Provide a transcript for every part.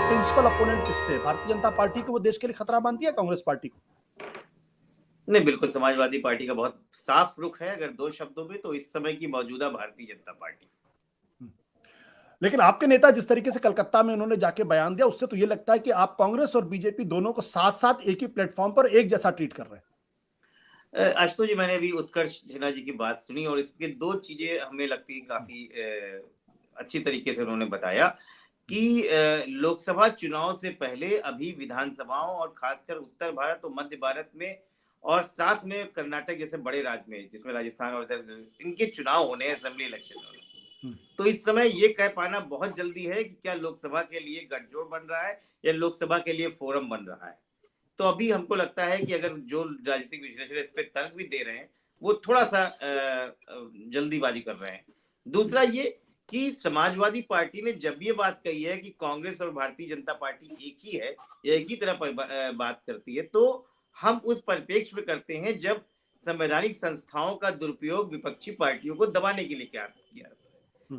Principal opponent किससे? Bharatiya Janata party को वो देश के लिए खतरा मानती है, कांग्रेस पार्टी को? नहीं, बिल्कुल समाजवादी पार्टी का बहुत साफ रुख है। अगर दो शब्दों में तो इस समय की मौजूदा भारतीय जनता पार्टी। लेकिन आपके नेता जिस तरीके से कलकत्ता में उन्होंने जाके बयान दिया, उससे तो ये लगता है कि आप कांग्रेस और बीजेपी दोनों को साथ साथ एक ही प्लेटफॉर्म पर एक जैसा ट्रीट कर रहे हैं। आशुतोष जी, मैंने अभी उत्कर्ष सिन्हा जी की बात सुनी और इसके दो चीजें हमें लगती है काफी अच्छी तरीके से उन्होंने बताया कि लोकसभा चुनाव से पहले अभी विधानसभाओं और खासकर उत्तर भारत और मध्य भारत में और साथ में कर्नाटक जैसे बड़े राज्य में, जिसमें राजस्थान और इनके चुनाव होने हैं, असेंबली इलेक्शन होने। तो इस समय ये कह पाना बहुत जल्दी है कि क्या लोकसभा के लिए गठजोड़ बन रहा है या लोकसभा के लिए फोरम बन रहा है। तो अभी हमको लगता है कि अगर जो राजनीतिक विश्लेषक इस पे तर्क भी दे रहे हैं वो थोड़ा सा जल्दीबाजी कर रहे हैं। दूसरा ये कि समाजवादी पार्टी ने जब ये बात कही है कि कांग्रेस और भारतीय जनता पार्टी एक ही है या एक ही तरह पर बात करती है, तो हम उस परिप्रेक्ष्य में करते हैं जब संवैधानिक संस्थाओं का दुरुपयोग विपक्षी पार्टियों को दबाने के लिए किया,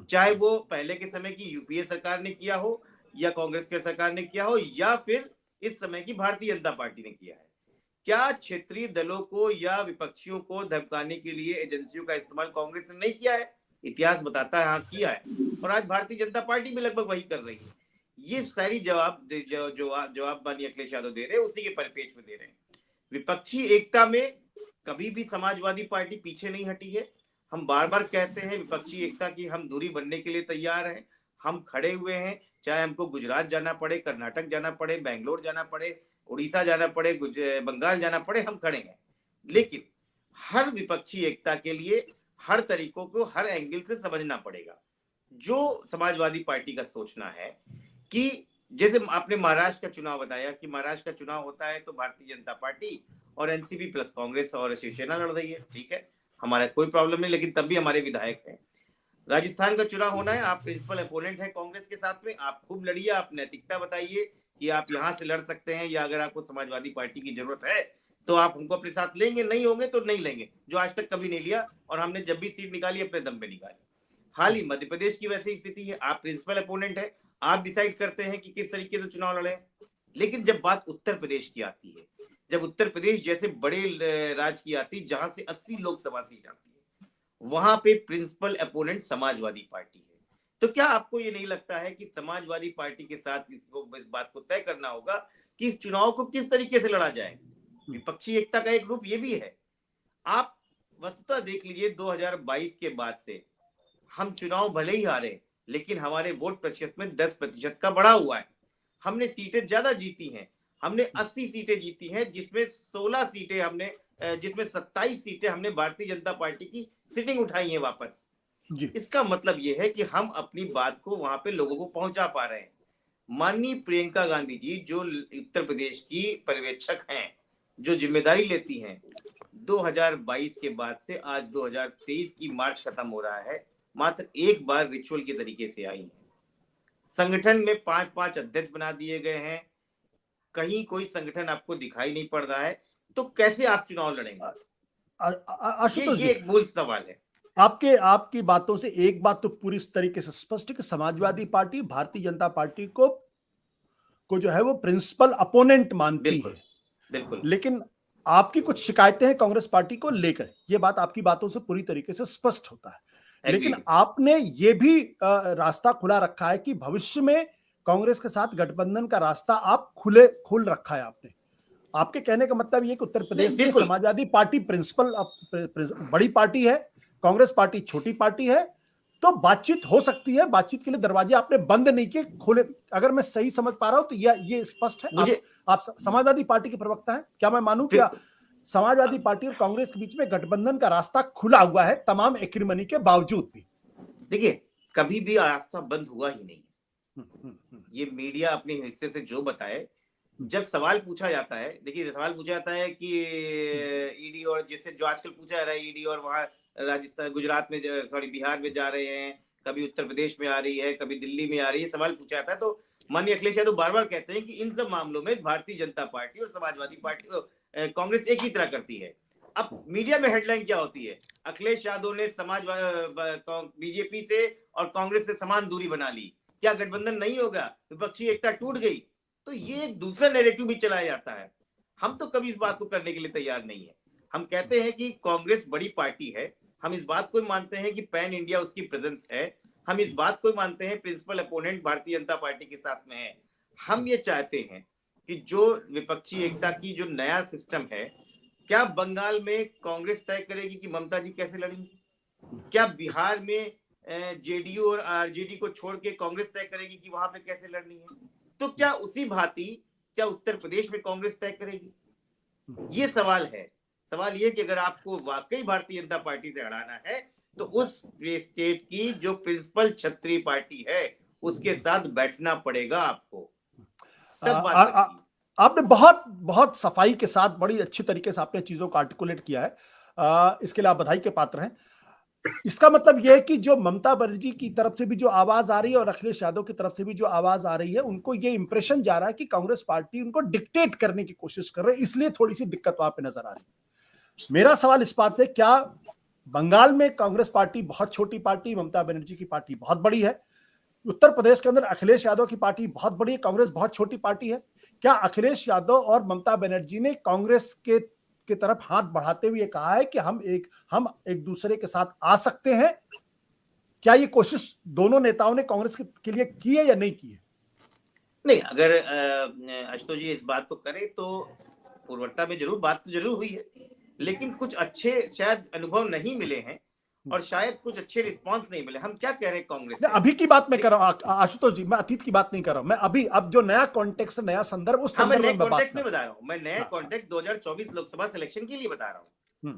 चाहे वो पहले के समय की यूपीए सरकार ने किया हो या कांग्रेस की सरकार ने किया हो या फिर इस समय की भारतीय जनता पार्टी ने किया है। क्या क्षेत्रीय दलों को या विपक्षियों को धमकाने के लिए एजेंसियों का इस्तेमाल कांग्रेस ने नहीं किया है? इतिहास बताता है हाँ किया है, और आज भारतीय जनता पार्टी भी लगभग वही कर रही है। ये सारी जवाब माननीय अखिलेश यादव दे रहे हैं, उसी के परिपेक्ष में दे रहे हैं। विपक्षी एकता में कभी भी समाजवादी पार्टी पीछे नहीं हटी है। हम बार बार कहते हैं विपक्षी एकता की हम दूरी बनने के लिए तैयार हैं, हम खड़े हुए हैं, चाहे हमको गुजरात जाना पड़े, कर्नाटक जाना पड़े, बेंगलोर जाना पड़े, उड़ीसा जाना पड़े, बंगाल जाना पड़े, हम खड़े हैं। लेकिन हर विपक्षी एकता के लिए हर तरीकों को हर एंगल से समझना पड़ेगा। जो समाजवादी पार्टी का सोचना है कि जैसे आपने महाराष्ट्र का चुनाव बताया कि महाराष्ट्र का चुनाव होता है तो भारतीय जनता पार्टी और एनसीपी प्लस कांग्रेस और शिवसेना लड़ रही है, ठीक है, हमारा कोई प्रॉब्लम नहीं, लेकिन तब भी हमारे विधायक हैं। राजस्थान का चुनाव होना है, आप प्रिंसिपल अपोनेंट है कांग्रेस के साथ में, आप खूब लड़िए, आप नैतिकता बताइए कि आप यहां से लड़ सकते हैं या अगर आपको समाजवादी पार्टी की जरूरत है तो आप हमको अपने साथ लेंगे, नहीं होंगे तो नहीं लेंगे, जो आज तक कभी नहीं लिया और हमने जब भी सीट निकाली अपने दम पे निकाली। हाल ही मध्य प्रदेश की वैसी स्थिति है, आप प्रिंसिपल अपोनेंट है, आप डिसाइड करते हैं कि किस तरीके से चुनाव लड़े। लेकिन जब बात उत्तर प्रदेश की आती है, जब उत्तर प्रदेश जैसे बड़े राज्य की आती है जहां से 80 लोकसभा सीट आती है, वहां पे प्रिंसिपल अपोनेंट समाजवादी पार्टी है। तो क्या आपको ये नहीं लगता है कि समाजवादी पार्टी के साथ इस बात को तय करना होगा कि इस चुनाव को किस तरीके से लड़ा जाए? विपक्षी एकता का एक रूप ये भी है। आप वस्तुतः देख लीजिए 2022 के बाद से हम चुनाव भले ही हारे लेकिन हमारे वोट प्रतिशत में 10% का बढ़ा हुआ है। हमने सीटें ज्यादा जीती हैं, हमने 80 सीटें जीती हैं, जिसमें 16 सीटें हमने जिसमें 27 सीटें हमने भारतीय जनता पार्टी की सीटिंग उठाई है वापस। इसका मतलब यह है कि हम अपनी बात को वहां पे लोगों को पहुंचा पा रहे हैं। माननीय प्रियंका गांधी जी जो उत्तर प्रदेश की पर्यवेक्षक हैं, जो जिम्मेदारी लेती हैं, 2022 के बाद से आज 2023 की मार्च खत्म हो रहा है, मात्र एक बार रिचुअल के तरीके से आई है। संगठन में 5-5 अध्यक्ष बना दिए गए हैं, कहीं कोई संगठन आपको दिखाई नहीं पड़ रहा है, तो कैसे आप चुनाव लड़ेंगे? ये एक मूल सवाल है। आपकी बातों से एक बात तो पूरी तरीके से स्पष्ट है कि समाजवादी पार्टी भारतीय जनता पार्टी को जो है वो प्रिंसिपल अपोनेंट मानती है। बिल्कुल। लेकिन आपकी कुछ शिकायतें हैं कांग्रेस पार्टी को लेकर, ये बात आपकी बातों से पूरी तरीके से स्पष्ट होता है। लेकिन आपने ये भी रास्ता खुला रखा है कि भविष्य में कांग्रेस के साथ गठबंधन का रास्ता आप खोल रखा है आपने। आपके कहने का मतलब ये कि उत्तर प्रदेश में समाजवादी पार्टी प्रिंसिपल बड़ी पार्टी है, कांग्रेस पार्टी छोटी पार्टी है, तो बातचीत हो सकती है, बातचीत के लिए दरवाजे आपने बंद नहीं किए, खोले। अगर मैं सही समझ पा रहा हूं तो ये स्पष्ट है। आप समाजवादी पार्टी के प्रवक्ता हैं, क्या मैं मानूं क्या समाजवादी पार्टी और कांग्रेस के बीच में गठबंधन का रास्ता खुला हुआ है तमाम एक्रिमनी के बावजूद भी? देखिए, कभी भी रास्ता बंद हुआ ही नहीं। ये मीडिया अपने हिस्से से जो बताए, जब सवाल पूछा जाता है, देखिए सवाल पूछा जाता है कि ईडी और जैसे जो आजकल पूछा जा रहा है, ईडी और वहां राजस्थान गुजरात में बिहार में जा रहे हैं, कभी उत्तर प्रदेश में आ रही है, कभी दिल्ली में आ रही है, सवाल पूछा जाता है, तो माननीय अखिलेश यादव बार बार कहते हैं कि इन सब मामलों में भारतीय जनता पार्टी और समाजवादी पार्टी कांग्रेस एक ही तरह करती है। अब मीडिया में हेडलाइन क्या होती है? अखिलेश यादव ने बीजेपी से और कांग्रेस से समान दूरी बना ली, क्या गठबंधन नहीं होगा, विपक्षी एकता टूट गई, तो ये एक दूसरा नैरेटिव भी चलाया जाता है। हम तो कभी इस बात को करने के लिए तैयार नहीं है। हम कहते हैं कि कांग्रेस बड़ी पार्टी है, हम इस बात को मानते हैं कि पैन इंडिया उसकी प्रेजेंस है, हम इस बात को मानते हैं principal opponent Bharatiya Janata party के साथ में है। हम ये चाहते हैं कि जो विपक्षी एकता की जो नया सिस्टम है, क्या बंगाल में कांग्रेस तय करेगी कि ममता जी कैसे लड़ेंगी? क्या बिहार में जेडीयू और आरजेडी को छोड़ के कांग्रेस तय करेगी कि वहां पे कैसे लड़नी है? तो क्या उसी भांति क्या उत्तर प्रदेश में कांग्रेस तय करेगी? ये सवाल है। सवाल ये कि अगर आपको वाकई भारतीय जनता पार्टी से हटाना है तो उस स्टेट की जो प्रिंसिपल क्षत्रिय पार्टी है उसके साथ बैठना पड़ेगा आपको, तब बात बनेगी। आपने बहुत बहुत सफाई के साथ बड़ी अच्छी तरीके से आपने चीजों को आर्टिकुलेट किया है। इसके लिए आप बधाई के पात्र हैं। इसका मतलब यह है कि जो ममता बनर्जी की तरफ से भी जो आवाज आ रही है और अखिलेश यादव की तरफ से भी जो आवाज आ रही है, उनको ये इंप्रेशन जा रहा है कि कांग्रेस पार्टी उनको डिक्टेट करने की कोशिश कर रही है, इसलिए थोड़ी सी दिक्कत वहां पे नजर आ रही है। मेरा सवाल इस बात है, क्या बंगाल में कांग्रेस पार्टी बहुत छोटी पार्टी, ममता बनर्जी की पार्टी बहुत बड़ी है, उत्तर प्रदेश के अंदर अखिलेश यादव की पार्टी बहुत बड़ी है, कांग्रेस बहुत छोटी पार्टी है, क्या अखिलेश यादव और ममता बनर्जी ने कांग्रेस के तरफ हाथ बढ़ाते हुए कहा है कि हम एक दूसरे के साथ आ सकते हैं? क्या ये कोशिश दोनों नेताओं ने कांग्रेस के लिए की है या नहीं की है? नहीं, अगर आशुतोष जी इस बात को करें तो पूर्वता में जरूर बात तो जरूर हुई है, लेकिन कुछ अच्छे शायद अनुभव नहीं मिले हैं और शायद कुछ अच्छे रिस्पांस नहीं मिले। हम क्या कह रहे हैं कांग्रेस से? अभी की बात मैं कर रहा हूं आशुतोष जी, मैं अतीत की बात नहीं कर रहा हूं, मैं अभी अब जो नया कॉन्टेक्स्ट, नया संदर्भ, उस संदर्भ में मैं कॉन्टेक्स्ट में बता रहा हूं। मैं नया कॉन्टेक्स्ट 2024 लोकसभा सिलेक्शन के लिए बता रहा हूं।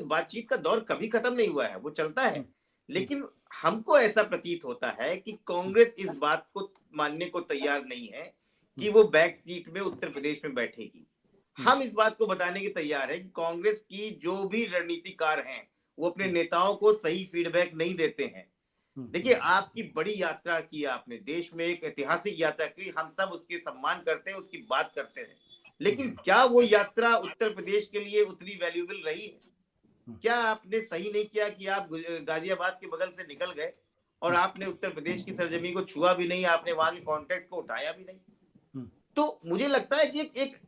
बातचीत का दौर कभी खत्म नहीं हुआ है, वो चलता है, लेकिन हमको ऐसा प्रतीत होता है कि कांग्रेस इस बात को मानने को तैयार नहीं है कि वो बैक सीट में उत्तर प्रदेश में बैठेगी। हम इस बात को बताने के तैयार है कि कांग्रेस की जो भी रणनीतिकार हैं वो अपने नेताओं को सही फीडबैक नहीं देते हैं। देखिए, आपकी बड़ी यात्रा की आपने, देश में एक ऐतिहासिक यात्रा की, हम सब उसके सम्मान करते हैं, उसकी बात करते हैं, लेकिन क्या वो यात्रा उत्तर प्रदेश के लिए उतनी वैल्यूएबल रही है? क्या आपने सही नहीं किया कि आप गाजियाबाद के बगल से निकल गए और आपने उत्तर प्रदेश की सरजमी को छुआ भी नहीं, आपने वहां के कॉन्टेक्स्ट को उठाया भी नहीं? तो मुझे लगता है कि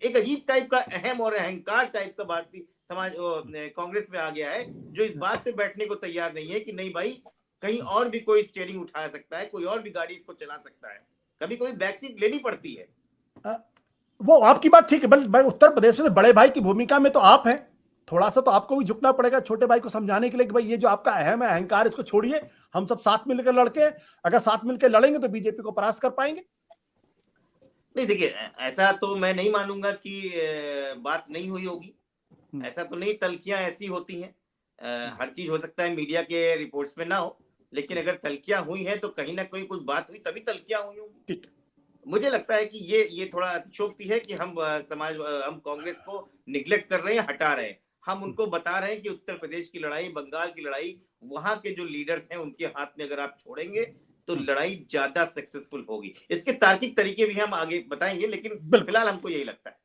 एक अजीब टाइप का अहम और अहंकार टाइप का भारतीय समाज कांग्रेस में आ गया है, जो इस बात पे बैठने को तैयार नहीं है कि नहीं भाई, कहीं और भी कोई स्टीयरिंग उठा सकता है, कोई और भी गाड़ी इसको चला सकता है, कभी कभी बैक सीट लेनी पड़ती है। वो आपकी बात ठीक है, उत्तर प्रदेश में बड़े भाई की भूमिका में तो आप हैं, थोड़ा सा तो आपको भी झुकना पड़ेगा छोटे भाई को समझाने के लिए कि भाई ये जो आपका अहम है, अहंकार, इसको छोड़िए, हम सब साथ मिलकर लड़के हैं, अगर साथ मिलकर लड़ेंगे तो बीजेपी को परास्त कर पाएंगे। नहीं, देखिए, ऐसा तो मैं नहीं मानूंगा कि बात नहीं हुई होगी, ऐसा तो नहीं, तल्खियां ऐसी होती हैं, हर चीज हो सकता है मीडिया के रिपोर्ट्स में ना हो, लेकिन अगर तल्खियां हुई हैं तो कहीं ना कहीं कुछ बात हुई तभी तल्खियां हुई होंगी। मुझे लगता है कि ये थोड़ा अतिशयोक्ति है कि हम हम कांग्रेस को निग्लेक्ट कर रहे हैं, हटा रहे हैं। हम उनको बता रहे हैं कि उत्तर प्रदेश की लड़ाई, बंगाल की लड़ाई, वहां के जो लीडर्स हैं उनके हाथ में अगर आप छोड़ेंगे तो लड़ाई ज्यादा सक्सेसफुल होगी। इसके तार्किक तरीके भी हम आगे बताएंगे, लेकिन फिलहाल हमको यही लगता है।